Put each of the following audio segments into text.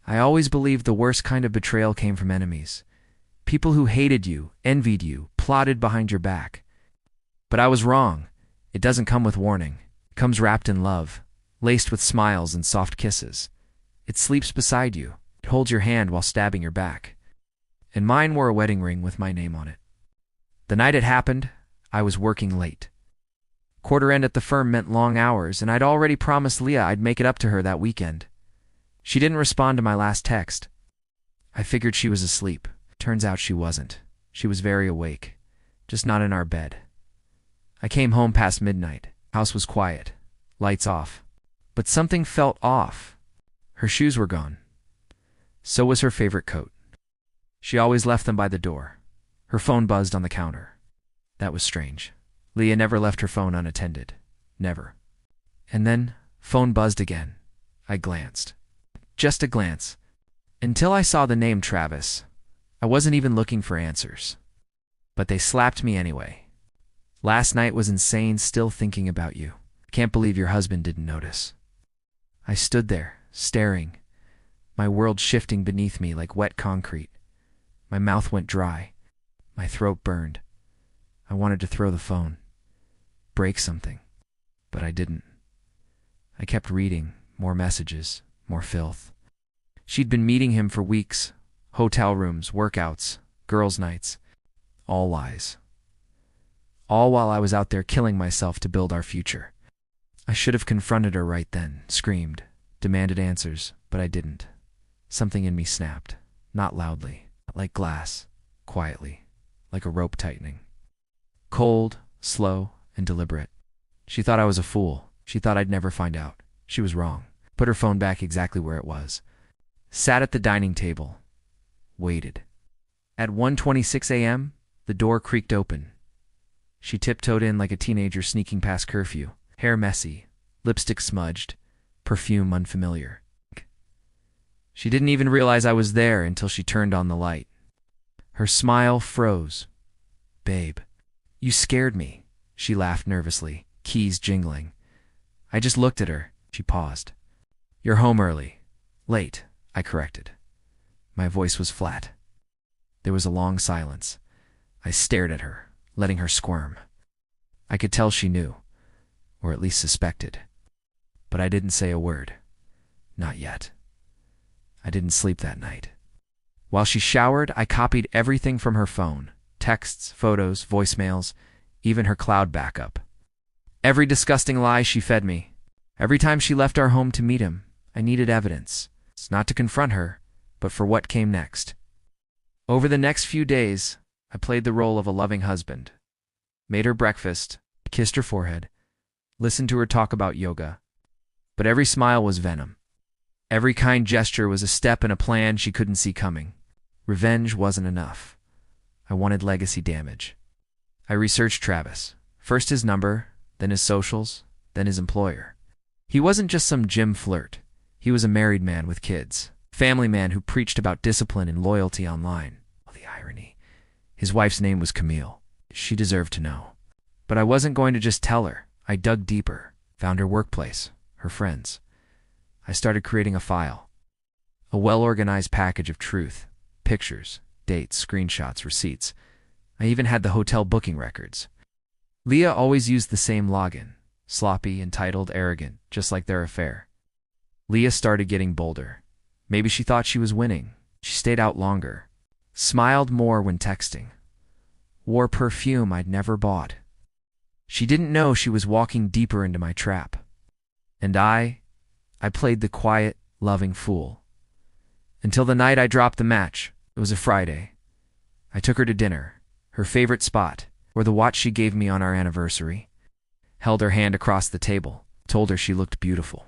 I always believed the worst kind of betrayal came from enemies. People who hated you, envied you, plotted behind your back. But I was wrong. It doesn't come with warning. It comes wrapped in love, laced with smiles and soft kisses. It sleeps beside you. It holds your hand while stabbing your back. And mine wore a wedding ring with my name on it. The night it happened, I was working late. Quarter end at the firm meant long hours, and I'd already promised Leah I'd make it up to her that weekend. She didn't respond to my last text. I figured she was asleep. Turns out she wasn't. She was very awake, just not in our bed. I came home past midnight. House was quiet, lights off. But something felt off. Her shoes were gone. So was her favorite coat. She always left them by the door. Her phone buzzed on the counter. That was strange. Leah never left her phone unattended. Never. And then, phone buzzed again. I glanced. Just a glance. Until I saw the name Travis. I wasn't even looking for answers. But they slapped me anyway. Last night was insane, still thinking about you. Can't believe your husband didn't notice. I stood there, staring, my world shifting beneath me like wet concrete. My mouth went dry. My throat burned. I wanted to throw the phone, break something, but I didn't. I kept reading, more messages, more filth. She'd been meeting him for weeks, hotel rooms, workouts, girls' nights, all lies. All while I was out there killing myself to build our future. I should have confronted her right then, screamed, demanded answers, but I didn't. Something in me snapped, not loudly, like glass, quietly, like a rope tightening. Cold, slow, and deliberate. She thought I was a fool. She thought I'd never find out. She was wrong. Put her phone back exactly where it was. Sat at the dining table. Waited. At 1:26 a.m., the door creaked open. She tiptoed in like a teenager sneaking past curfew, hair messy, lipstick smudged, perfume unfamiliar. She didn't even realize I was there until she turned on the light. Her smile froze. "Babe, you scared me," she laughed nervously, keys jingling. I just looked at her. She paused. "You're home early. Late," I corrected. My voice was flat. There was a long silence. I stared at her, letting her squirm. I could tell she knew, or at least suspected. But I didn't say a word. Not yet. I didn't sleep that night. While she showered, I copied everything from her phone. Texts, photos, voicemails, even her cloud backup. Every disgusting lie she fed me. Every time she left our home to meet him, I needed evidence. It's not to confront her, but for what came next. Over the next few days, I played the role of a loving husband. Made her breakfast, kissed her forehead, listened to her talk about yoga. But every smile was venom. Every kind gesture was a step in a plan she couldn't see coming. Revenge wasn't enough. I wanted legacy damage. I researched Travis. First his number, then his socials, then his employer. He wasn't just some gym flirt. He was a married man with kids. Family man who preached about discipline and loyalty online. Oh, the irony. His wife's name was Camille. She deserved to know. But I wasn't going to just tell her. I dug deeper, found her workplace, her friends. I started creating a file. A well-organized package of truth, pictures, dates, screenshots, receipts. I even had the hotel booking records. Leah always used the same login. Sloppy, entitled, arrogant, just like their affair. Leah started getting bolder. Maybe she thought she was winning. She stayed out longer. Smiled more when texting. Wore perfume I'd never bought. She didn't know she was walking deeper into my trap. And I played the quiet, loving fool. Until the night I dropped the match. It was a Friday. I took her to dinner, her favorite spot, or the watch she gave me on our anniversary. Held her hand across the table, told her she looked beautiful.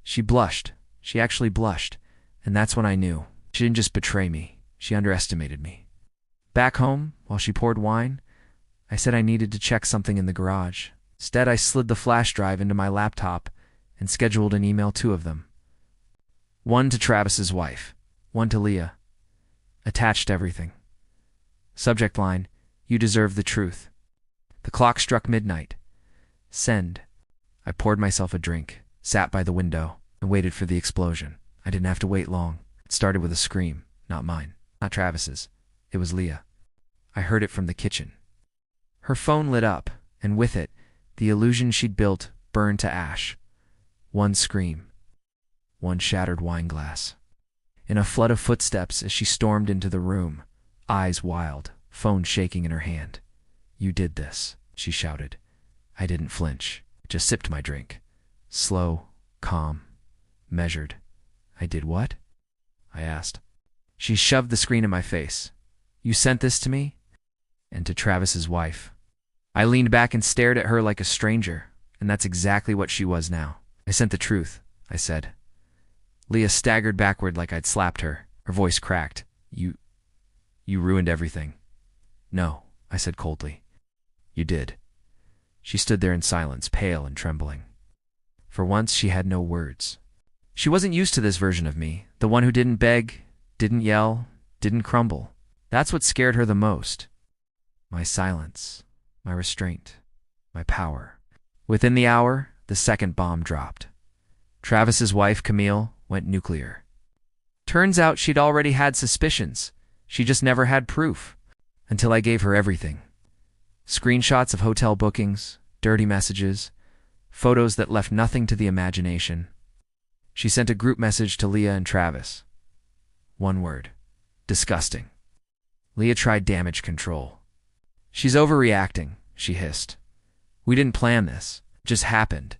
She blushed. She actually blushed. And that's when I knew. She didn't just betray me. She underestimated me. Back home, while she poured wine, I said I needed to check something in the garage. Instead, I slid the flash drive into my laptop and scheduled an email, 2 of them. One to Travis's wife, one to Leah. Attached everything. Subject line, "You deserve the truth." The clock struck midnight. Send. I poured myself a drink, sat by the window, and waited for the explosion. I didn't have to wait long. It started with a scream, not mine, not Travis's. It was Leah. I heard it from the kitchen. Her phone lit up, and with it, the illusion she'd built burned to ash. One scream. One shattered wine glass. In a flood of footsteps as she stormed into the room, eyes wild, phone shaking in her hand. "You did this," she shouted. I didn't flinch, just sipped my drink. Slow, calm, measured. "I did what?" I asked. She shoved the screen in my face. "You sent this to me?" And to Travis's wife. I leaned back and stared at her like a stranger, and that's exactly what she was now. "I sent the truth," I said. Leah staggered backward like I'd slapped her. Her voice cracked. You ruined everything." "No," I said coldly. "You did." She stood there in silence, pale and trembling. For once, she had no words. She wasn't used to this version of me, the one who didn't beg, didn't yell, didn't crumble. That's what scared her the most. My silence, my restraint, my power. Within the hour, the second bomb dropped. Travis's wife, Camille, went nuclear. Turns out she'd already had suspicions. She just never had proof. Until I gave her everything. Screenshots of hotel bookings, dirty messages, photos that left nothing to the imagination. She sent a group message to Leah and Travis. One word. Disgusting. Leah tried damage control. "She's overreacting," she hissed. "We didn't plan this. It just happened."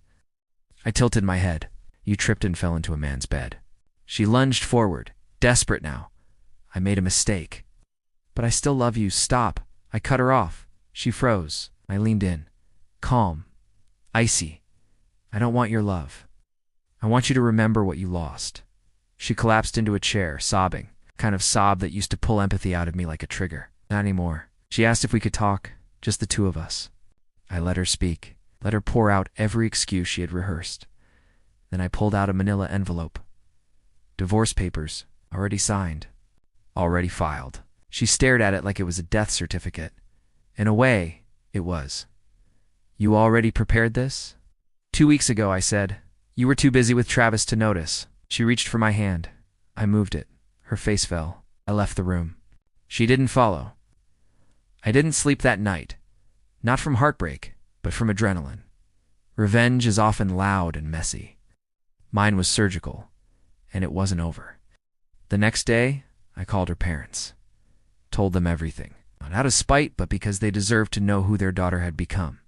I tilted my head. "You tripped and fell into a man's bed." She lunged forward, desperate now. "I made a mistake." "But I still love you. Stop." I cut her off. She froze. I leaned in. Calm. Icy. "I don't want your love. I want you to remember what you lost." She collapsed into a chair, sobbing. Kind of sob that used to pull empathy out of me like a trigger. Not anymore. She asked if we could talk, just the two of us. I let her speak, let her pour out every excuse she had rehearsed. Then I pulled out a manila envelope. Divorce papers, already signed, already filed. She stared at it like it was a death certificate. In a way, it was. "You already prepared this?" 2 weeks ago, I said. "You were too busy with Travis to notice." She reached for my hand. I moved it. Her face fell. I left the room. She didn't follow. I didn't sleep that night. Not from heartbreak, but from adrenaline. Revenge is often loud and messy. Mine was surgical, and it wasn't over. The next day, I called her parents. Told them everything. Not out of spite, but because they deserved to know who their daughter had become.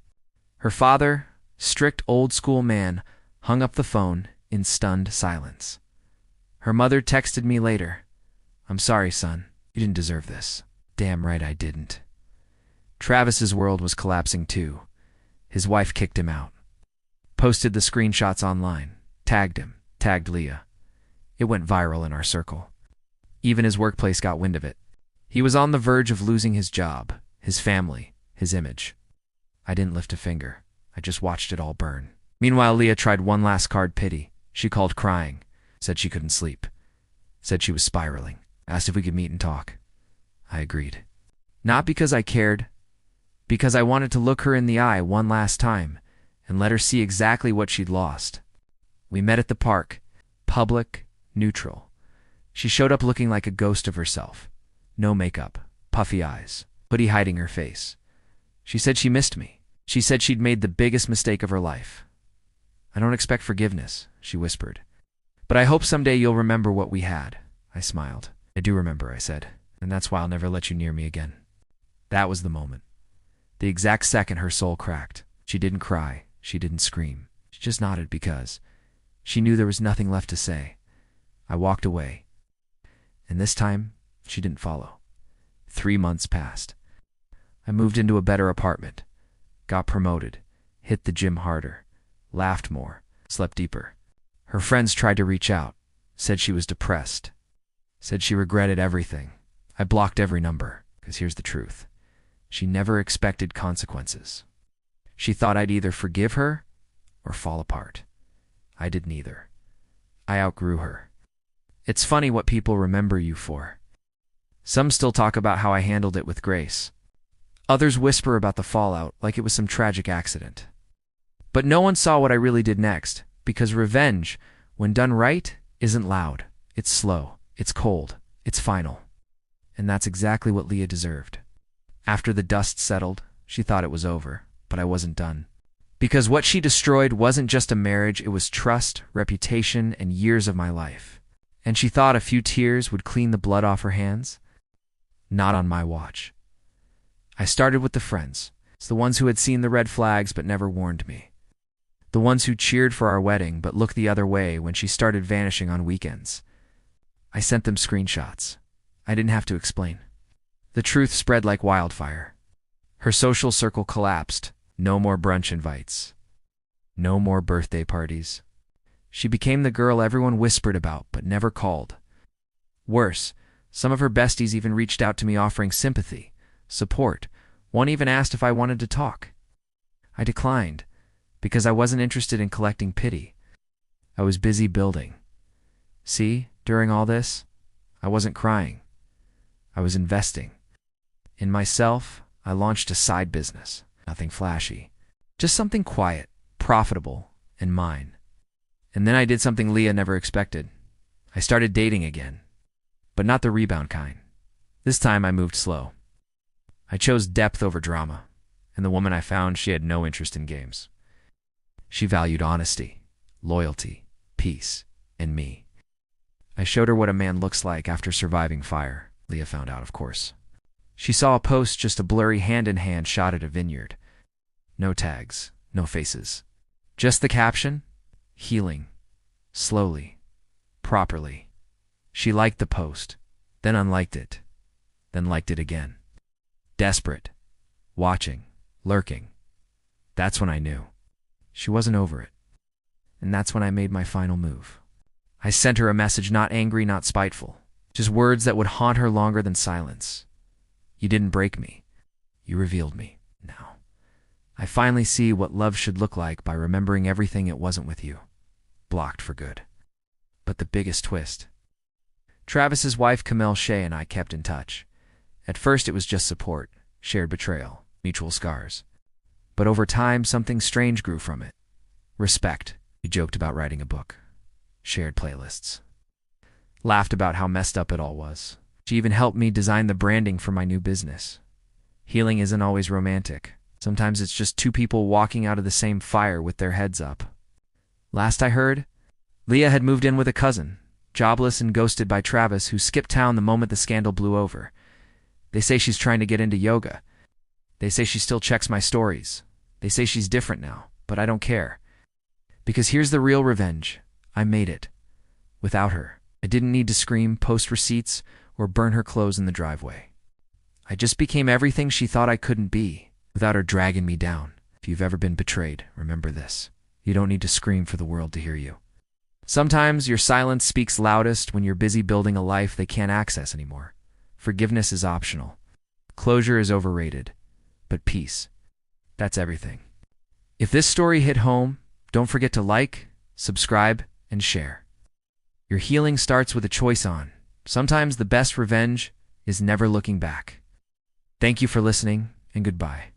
Her father, strict old-school man, hung up the phone in stunned silence. Her mother texted me later. "I'm sorry, son. You didn't deserve this." Damn right I didn't. Travis's world was collapsing too. His wife kicked him out. Posted the screenshots online. Tagged him. Tagged Leah. It went viral in our circle. Even his workplace got wind of it. He was on the verge of losing his job, his family, his image. I didn't lift a finger. I just watched it all burn. Meanwhile, Leah tried one last card pity. She called crying. Said she couldn't sleep. Said she was spiraling. Asked if we could meet and talk. I agreed. Not because I cared. Because I wanted to look her in the eye one last time and let her see exactly what she'd lost. We met at the park. Public, neutral. She showed up looking like a ghost of herself. No makeup, puffy eyes, hoodie hiding her face. She said she missed me. She said she'd made the biggest mistake of her life. "I don't expect forgiveness," she whispered. "But I hope someday you'll remember what we had." I smiled. "I do remember," I said, "and that's why I'll never let you near me again." That was the moment. The exact second her soul cracked. She didn't cry. She didn't scream. She just nodded because she knew there was nothing left to say. I walked away. And this time, she didn't follow. 3 months passed. I moved into a better apartment. Got promoted. Hit the gym harder. Laughed more. Slept deeper. Her friends tried to reach out. Said she was depressed. Said she regretted everything. I blocked every number, because here's the truth. She never expected consequences. She thought I'd either forgive her or fall apart. I did neither. I outgrew her. It's funny what people remember you for. Some still talk about how I handled it with grace. Others whisper about the fallout like it was some tragic accident. But no one saw what I really did next, because revenge, when done right, isn't loud. It's slow. It's cold. It's final. And that's exactly what Leah deserved. After the dust settled, she thought it was over, but I wasn't done. Because what she destroyed wasn't just a marriage, it was trust, reputation, and years of my life. And she thought a few tears would clean the blood off her hands? Not on my watch. I started with the friends. It's the ones who had seen the red flags but never warned me. The ones who cheered for our wedding but looked the other way when she started vanishing on weekends. I sent them screenshots. I didn't have to explain. The truth spread like wildfire. Her social circle collapsed. No more brunch invites. No more birthday parties. She became the girl everyone whispered about but never called. Worse, some of her besties even reached out to me offering sympathy, support. One even asked if I wanted to talk. I declined, because I wasn't interested in collecting pity. I was busy building. See, during all this, I wasn't crying. I was investing. In myself, I launched a side business. Nothing flashy. Just something quiet, profitable, and mine. And then I did something Leah never expected. I started dating again. But not the rebound kind. This time I moved slow. I chose depth over drama, and the woman I found, she had no interest in games. She valued honesty, loyalty, peace, and me. I showed her what a man looks like after surviving fire. Leah found out, of course. She saw a post, just a blurry hand-in-hand shot at a vineyard. No tags, no faces. Just the caption, healing, slowly, properly. She liked the post, then unliked it, then liked it again. Desperate, watching, lurking. That's when I knew. She wasn't over it. And that's when I made my final move. I sent her a message, not angry, not spiteful. Just words that would haunt her longer than silence. You didn't break me. You revealed me. Now, I finally see what love should look like by remembering everything it wasn't with you. Blocked for good. But the biggest twist. Travis's wife, Camille Shea, and I kept in touch. At first it was just support, shared betrayal, mutual scars. But over time, something strange grew from it. Respect. We joked about writing a book. Shared playlists. Laughed about how messed up it all was. She even helped me design the branding for my new business. Healing isn't always romantic. Sometimes it's just two people walking out of the same fire with their heads up. Last I heard, Leah had moved in with a cousin, jobless and ghosted by Travis, who skipped town the moment the scandal blew over. They say she's trying to get into yoga. They say she still checks my stories. They say she's different now, but I don't care. Because here's the real revenge. I made it. Without her. I didn't need to scream, post receipts, or burn her clothes in the driveway. I just became everything she thought I couldn't be, without her dragging me down. If you've ever been betrayed, remember this. You don't need to scream for the world to hear you. Sometimes your silence speaks loudest when you're busy building a life they can't access anymore. Forgiveness is optional. Closure is overrated. But peace, that's everything. If this story hit home, don't forget to like, subscribe, and share. Your healing starts with a choice on. Sometimes the best revenge is never looking back. Thank you for listening, and goodbye.